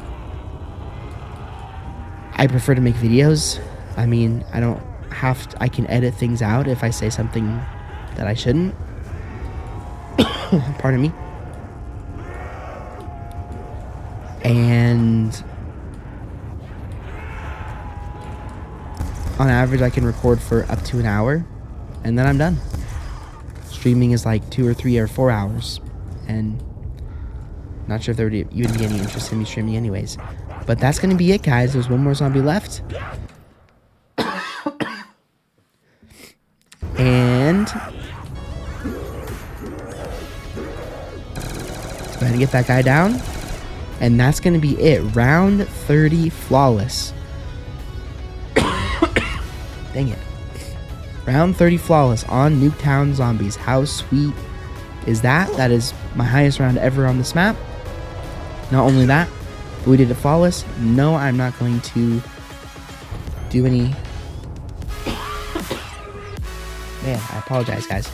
I prefer to make videos. I mean, I can edit things out if I say something that I shouldn't. Pardon me. And on average, I can record for up to an hour, and then I'm done. Streaming is like 2 or 3 or 4 hours, and not sure if there would even be any interest in me streaming anyways. But that's going to be it, guys. There's one more zombie left. And let's go ahead and get that guy down. And that's going to be it. Round 30 flawless. Dang it. Round 30 flawless on Nuketown Zombies. How sweet is that? That is my highest round ever on this map. Not only that, but we did it flawless. No, I'm not going to do any... Man, I apologize, guys.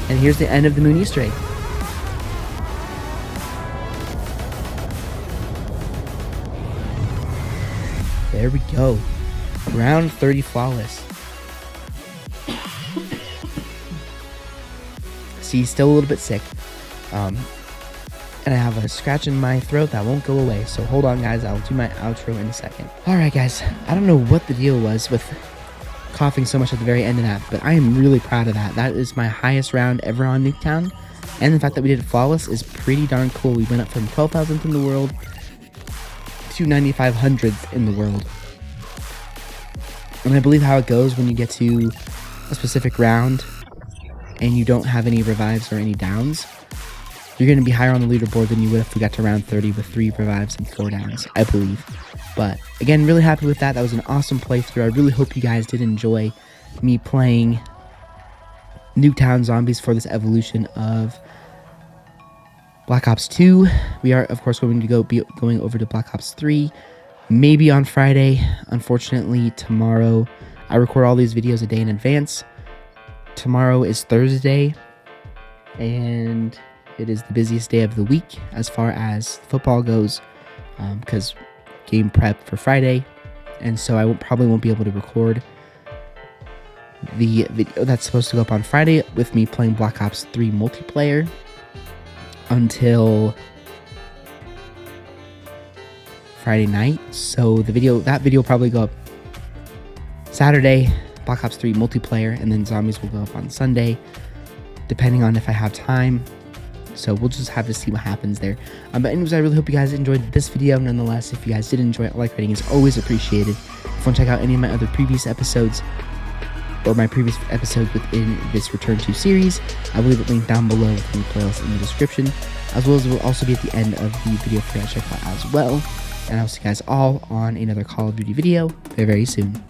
And here's the end of the Moon Easter egg. There we go. Round 30 flawless. See, still a little bit sick. And I have a scratch in my throat that won't go away. So hold on, guys. I'll do my outro in a second. Alright, guys. I don't know what the deal was with coughing so much at the very end of that, but I am really proud of that. That is my highest round ever on Nuketown. And the fact that we did it flawless is pretty darn cool. We went up from 12,000th in the world to 9,500th in the world. And I believe how it goes when you get to a specific round and you don't have any revives or any downs, you're going to be higher on the leaderboard than you would if we got to round 30 with 3 revives and 4 downs, I believe. But again, really happy with that. That was an awesome playthrough. I really hope you guys did enjoy me playing Nuketown Zombies for this evolution of Black Ops 2. We are, of course, going to be going over to Black Ops 3. Maybe on Friday. Unfortunately, tomorrow, I record all these videos a day in advance. Tomorrow is Thursday, and it is the busiest day of the week as far as football goes, because game prep for Friday, and so I probably won't be able to record the video that's supposed to go up on Friday with me playing Black Ops 3 multiplayer until Friday night. So that video will probably go up Saturday, Black Ops 3 multiplayer, and then Zombies will go up on Sunday, depending on if I have time. So we'll just have to see what happens there. But anyways, I really hope you guys enjoyed this video. Nonetheless, if you guys did enjoy it, like rating is always appreciated. If you want to check out any of my other previous episodes or my previous episodes within this Return to series, I will leave a link down below with the playlist in the description, as well as it will also be at the end of the video for you to check out as well. And I'll see you guys all on another Call of Duty video very, very soon.